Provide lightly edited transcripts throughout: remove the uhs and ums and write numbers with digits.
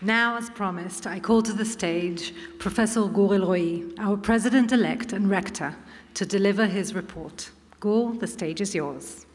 Now, as promised, I call to the stage Professor אלרואי, our President-elect and Rector, to deliver his report. Gur, the stage is yours.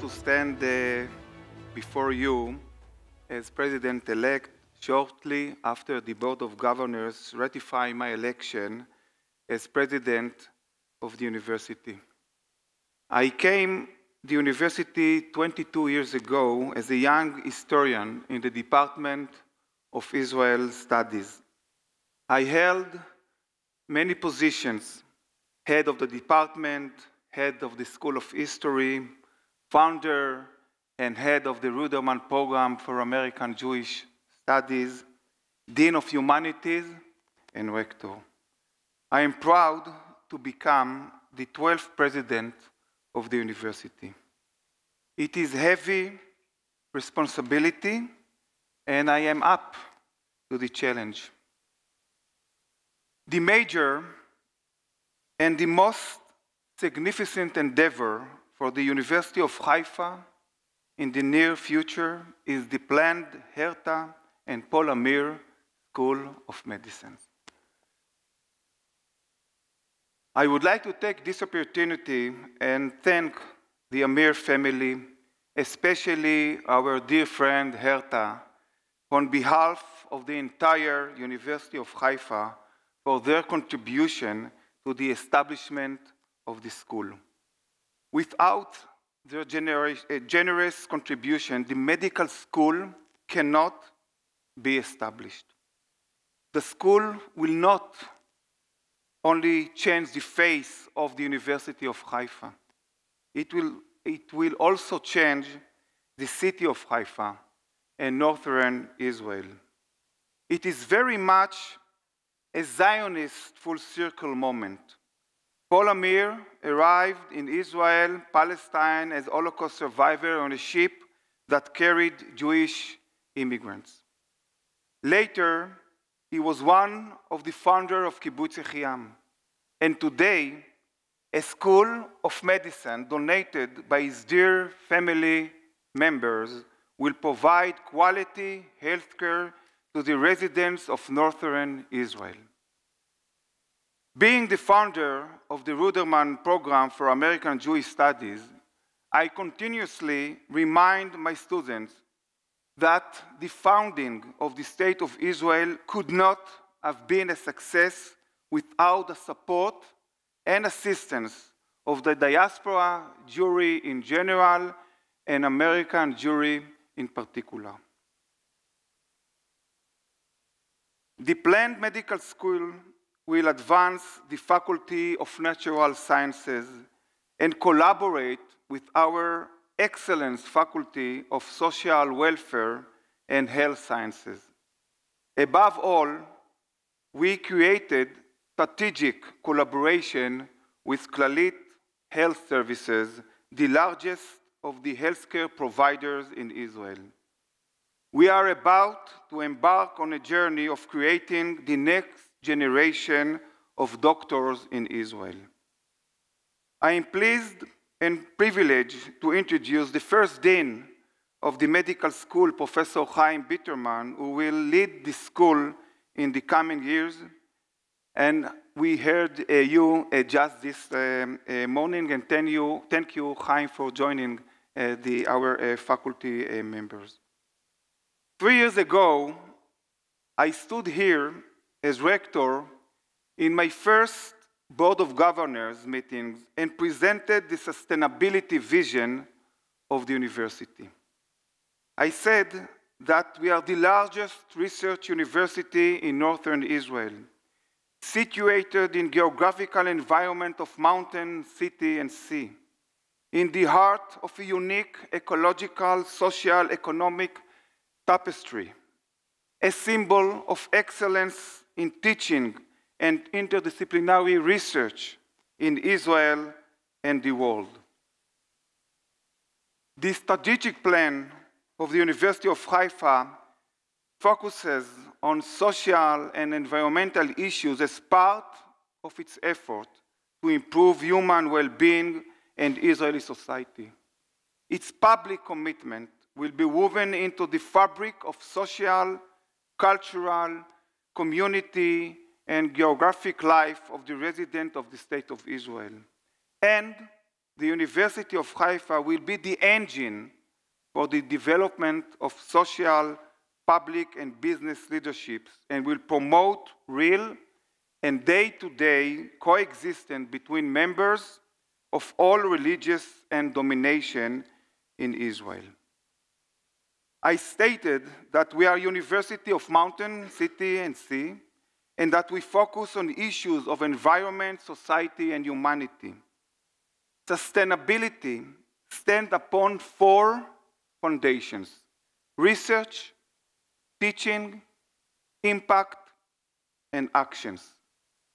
To stand before you as President-elect shortly after the Board of Governors ratify my election as President of the University. I came to the University 22 years ago as a young historian in the Department of Israel Studies. I held many positions: head of the department, head of the School of History, founder and head of the Ruderman Program for American Jewish Studies, Dean of Humanities, and Rector. I am proud to become the 12th president of the university. It is heavy responsibility, and I am up to the challenge. The major and the most significant endeavor for the University of Haifa in the near future is the planned Herta and Paul Amir School of Medicine. I would like to take this opportunity and thank the Amir family, especially our dear friend Herta, on behalf of the entire University of Haifa for their contribution to the establishment of the school. Without their generous contribution, the medical school cannot be established. The school will not only change the face of the University of Haifa, it will also change the city of Haifa and northern Israel. It is very much a Zionist full circle moment. Paul Amir arrived in Israel, Palestine, as a Holocaust survivor on a ship that carried Jewish immigrants. Later, he was one of the founders of Kibbutz Yechiam. And today, a school of medicine donated by his dear family members will provide quality healthcare to the residents of northern Israel. Being the founder of the Ruderman Program for American Jewish Studies, I continuously remind my students that the founding of the State of Israel could not have been a success without the support and assistance of the diaspora Jewry in general and American Jewry in particular. The planned medical school will advance the Faculty of Natural Sciences and collaborate with our excellent Faculty of Social Welfare and Health Sciences. Above all, we created strategic collaboration with Clalit Health Services, the largest of the healthcare providers in Israel. We are about to embark on a journey of creating the next generation of doctors in Israel. I am pleased and privileged to introduce the first dean of the medical school, Professor Chaim Bitterman, who will lead the school in the coming years. And we heard you just this morning, and thank you, Chaim, for joining our faculty members. 3 years ago, I stood here as rector in my first Board of Governors meetings and presented the sustainability vision of the university. I said that we are the largest research university in northern Israel, situated in geographical environment of mountain, city, and sea, in the heart of a unique ecological, social, economic tapestry, a symbol of excellence in teaching and interdisciplinary research in Israel and the world. The strategic plan of the University of Haifa focuses on social and environmental issues as part of its effort to improve human well-being and Israeli society. Its public commitment will be woven into the fabric of social, cultural, community, and geographic life of the resident of the State of Israel. And the University of Haifa will be the engine for the development of social, public, and business leaderships, and will promote real and day-to-day coexistence between members of all religious and domination in Israel. I stated that we are a university of mountain, city, and sea, and that we focus on issues of environment, society, and humanity. Sustainability stands upon 4 foundations: research, teaching, impact, and actions.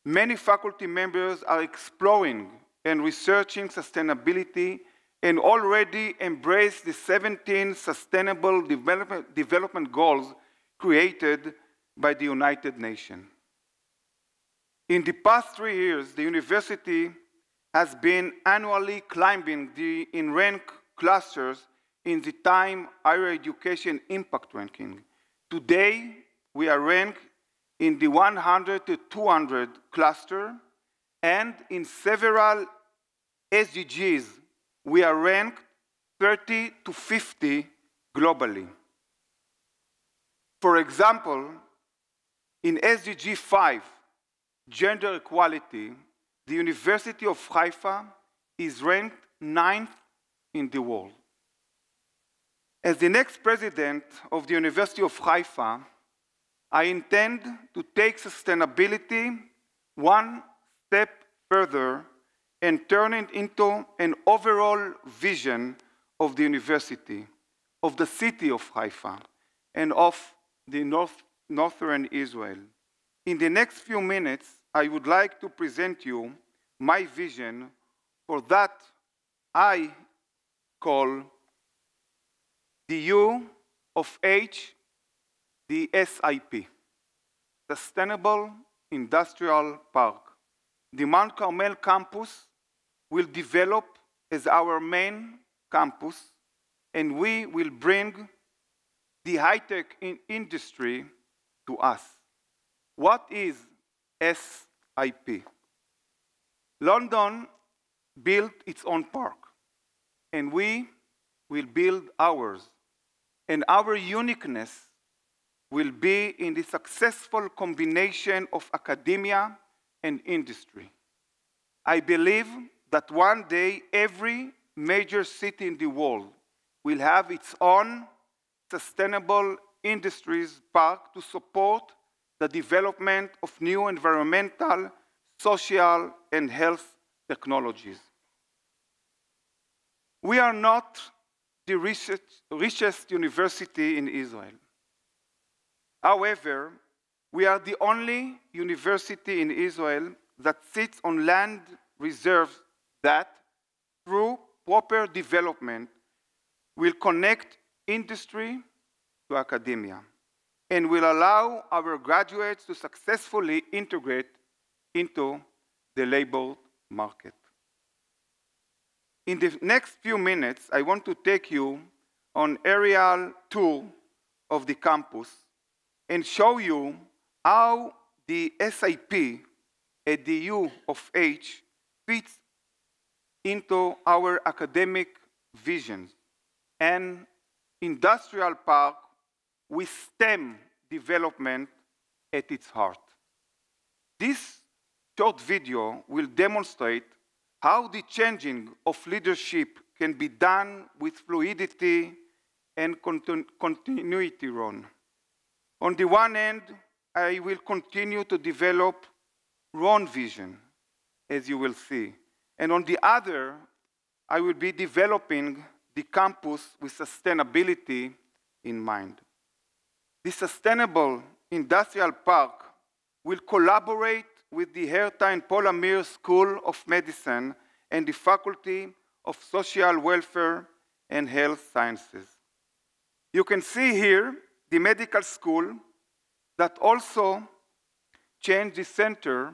Many faculty members are exploring and researching sustainability and already embrace the 17 Sustainable Development Goals created by the United Nations. In the past 3 years, the university has been annually climbing the in-rank clusters in the Time Higher Education Impact Ranking. Today, we are ranked in the 100 to 200 cluster, and in several SDGs, we are ranked 30 to 50 globally. For example, in SDG 5, gender equality, the University of Haifa is ranked 9th in the world. As the next president of the University of Haifa, I intend to take sustainability one step further and turn it into an overall vision of the university, of the city of Haifa, and of the northern Israel. In the next few minutes, I would like to present you my vision for that I call the U of H, the SIP, Sustainable Industrial Park. The Mount Carmel campus will develop as our main campus, and we will bring the high-tech industry to us. What is SIP? London built its own park, and we will build ours. And our uniqueness will be in the successful combination of academia and industry. I believe that one day every major city in the world will have its own sustainable industries park to support the development of new environmental, social, and health technologies. We are not the richest university in Israel. However, we are the only university in Israel that sits on land reserves that, through proper development, will connect industry to academia and will allow our graduates to successfully integrate into the labor market. In the next few minutes, I want to take you on an aerial tour of the campus and show you how the SIP at the U of H fits into our academic visions, and industrial park with STEM development at its heart. This short video will demonstrate how the changing of leadership can be done with fluidity and continuity. On the one hand, I will continue to develop Ron's vision, as you will see. And on the other, I will be developing the campus with sustainability in mind. The Sustainable Industrial Park will collaborate with the Herta and Paul Amir School of Medicine and the Faculty of Social Welfare and Health Sciences. You can see here the medical school that also changed the center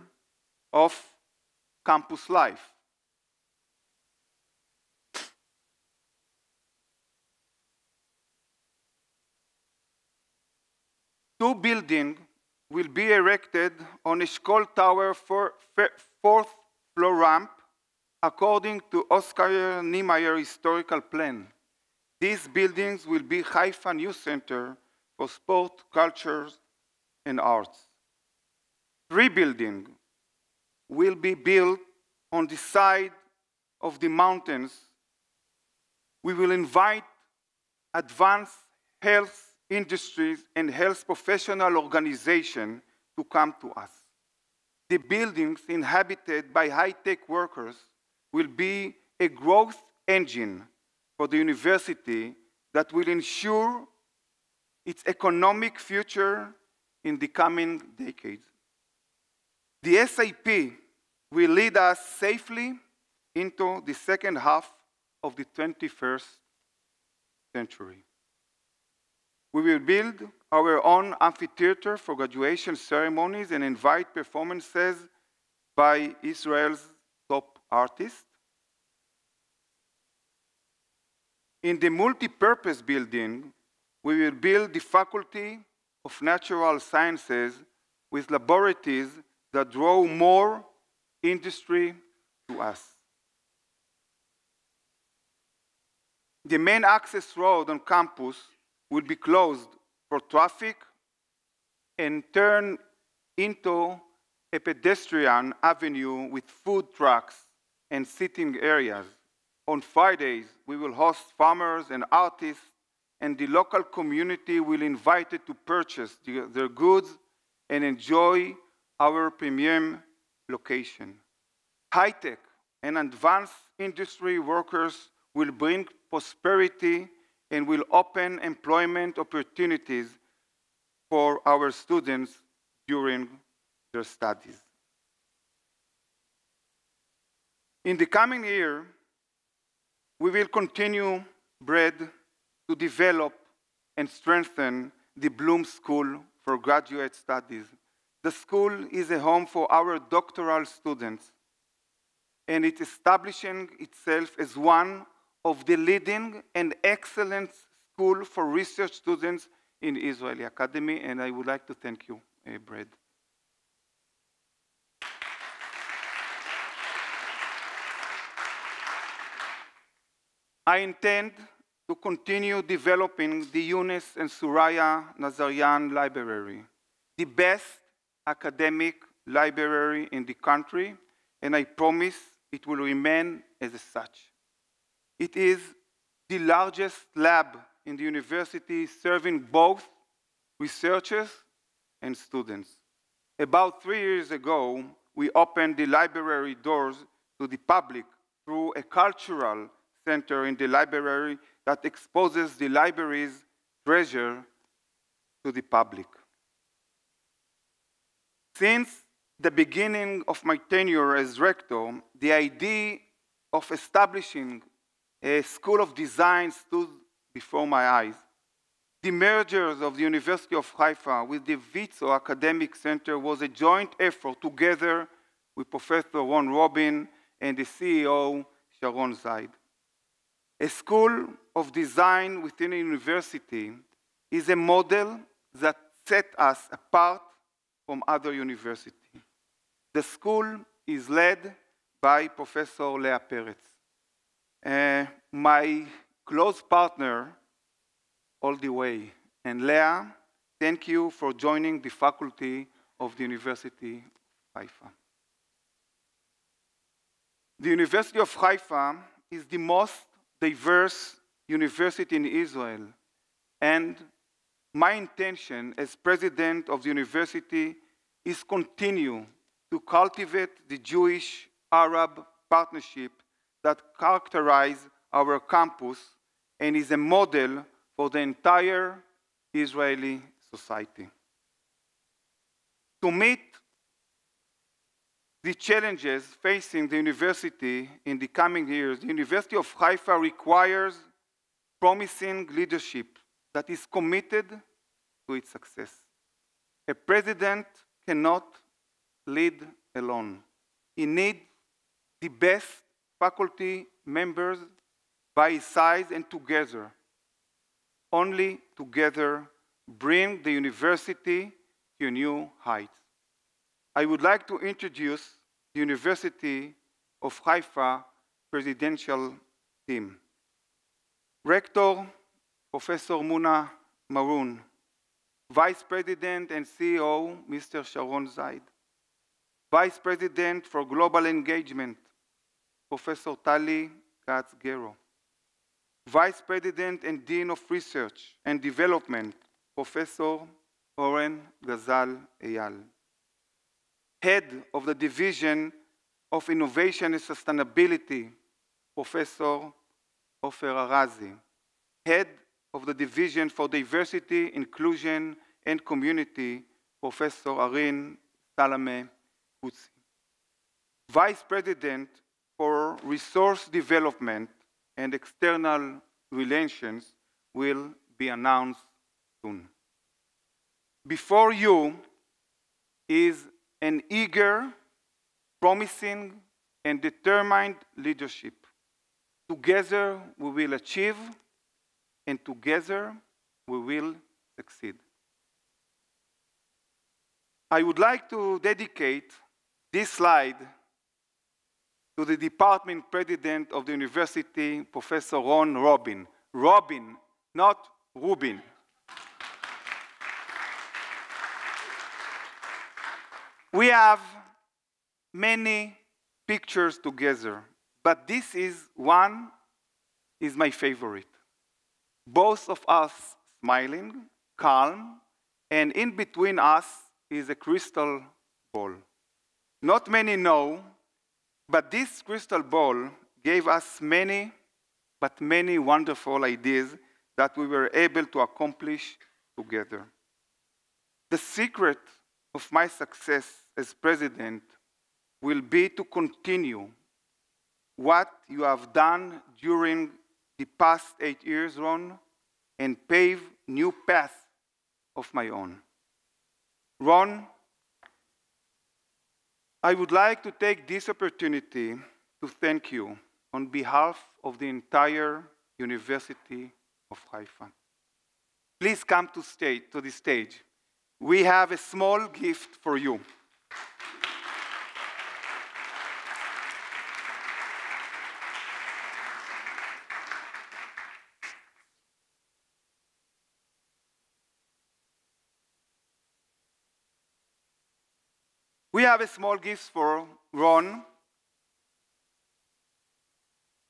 of campus life. Two buildings will be erected on Eshkol Tower for fourth floor ramp according to Oscar Niemeyer historical plan. These buildings will be Haifa New Center for Sport, Cultures, and Arts. 3 buildings will be built on the side of the mountains. We will invite advanced health industries and health professional organizations to come to us. The buildings inhabited by high-tech workers will be a growth engine for the university that will ensure its economic future in the coming decades. The SAP will lead us safely into the second half of the 21st century. We will build our own amphitheater for graduation ceremonies and invite performances by Israel's top artists. In the multi-purpose building, we will build the Faculty of Natural Sciences with laboratories that draw more industry to us. The main access road on campus will be closed for traffic and turn into a pedestrian avenue with food trucks and sitting areas. On Fridays, we will host farmers and artists, and the local community will be invited to purchase their goods and enjoy our premium location. High-tech and advanced industry workers will bring prosperity and will open employment opportunities for our students during their studies. In the coming year, we will continue to develop and strengthen the Bloom School for Graduate Studies. The school is a home for our doctoral students, and it's establishing itself as one of the leading and excellent school for research students in Israeli Academy, and I would like to thank you, Brad. I intend to continue developing the Yunus and Suraya Nazarian Library, the best academic library in the country, and I promise it will remain as such. It is the largest lab in the university, serving both researchers and students. About 3 years ago, we opened the library doors to the public through a cultural center in the library that exposes the library's treasure to the public. Since the beginning of my tenure as rector, the idea of establishing a school of design stood before my eyes. The mergers of the University of Haifa with the Vitzo Academic Center was a joint effort together with Professor Ron Robin and the CEO, Sharon Zaid. A school of design within a university is a model that sets us apart from other universities. The school is led by Professor Leah Peretz, my close partner all the way. And Leah, thank you for joining the faculty of the University of Haifa. The University of Haifa is the most diverse university in Israel, and my intention as president of the university is continue to cultivate the Jewish-Arab partnership that characterize our campus and is a model for the entire Israeli society. To meet the challenges facing the university in the coming years, the University of Haifa requires promising leadership that is committed to its success. A president cannot lead alone. He needs the best faculty members by his side, and together, only together, bring the university to new heights. I would like to introduce the University of Haifa presidential team. Rector, Professor Muna Maroon. Vice President and CEO, Mr. Sharon Zaid. Vice President for Global Engagement, Professor Tali Katz-Gero. Vice President and Dean of Research and Development, Professor Oren Gazal Eyal. Head of the Division of Innovation and Sustainability, Professor Ofer Arazi. Head of the Division for Diversity, Inclusion, and Community, Professor Arin Salame Kutsi. Vice President for Resource Development and External Relations will be announced soon. Before you is an eager, promising, and determined leadership. Together we will achieve, and together we will succeed. I would like to dedicate this slide to the department president of the university, Professor Ron Robin. Robin, not Rubin. We have many pictures together, but this one is my favorite. Both of us smiling, calm, and in between us is a crystal ball. Not many know, but this crystal ball gave us many, but many wonderful ideas that we were able to accomplish together. The secret of my success as president will be to continue what you have done during the past 8 years, Ron, and pave new paths of my own. Ron, I would like to take this opportunity to thank you on behalf of the entire University of Haifa. Please come to the stage. We have a small gift for you. We have a small gift for Ron.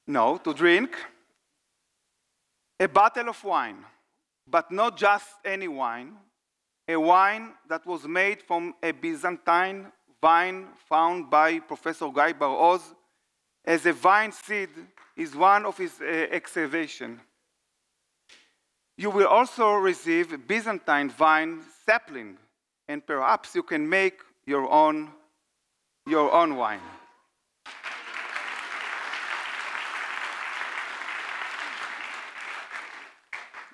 No, to drink. A bottle of wine, but not just any wine. A wine that was made from a Byzantine vine found by Professor Guy Bar-Oz as a vine seed is one of his excavations. You will also receive Byzantine vine sapling, and perhaps you can make your own wine.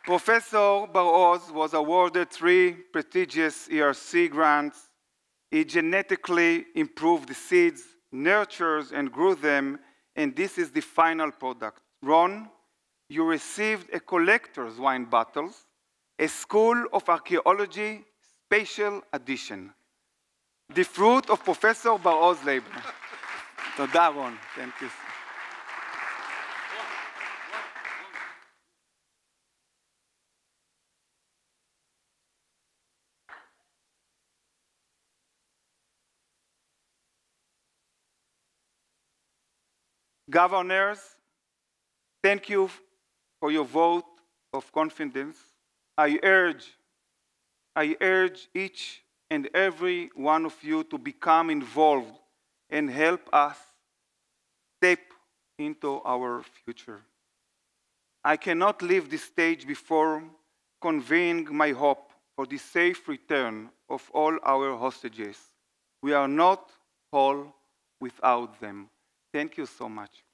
Professor Bar-Oz was awarded 3 prestigious ERC grants. He genetically improved the seeds, nurtures and grew them, and this is the final product. Ron, you received a collector's wine bottles, a School of Archaeology special edition. The fruit of Professor Bar-Oz's labor. תודה, Ron. Thank you. Governors, thank you for your vote of confidence. I urge each and every one of you to become involved and help us step into our future. I cannot leave this stage before conveying my hope for the safe return of all our hostages. We are not whole without them. Thank you so much.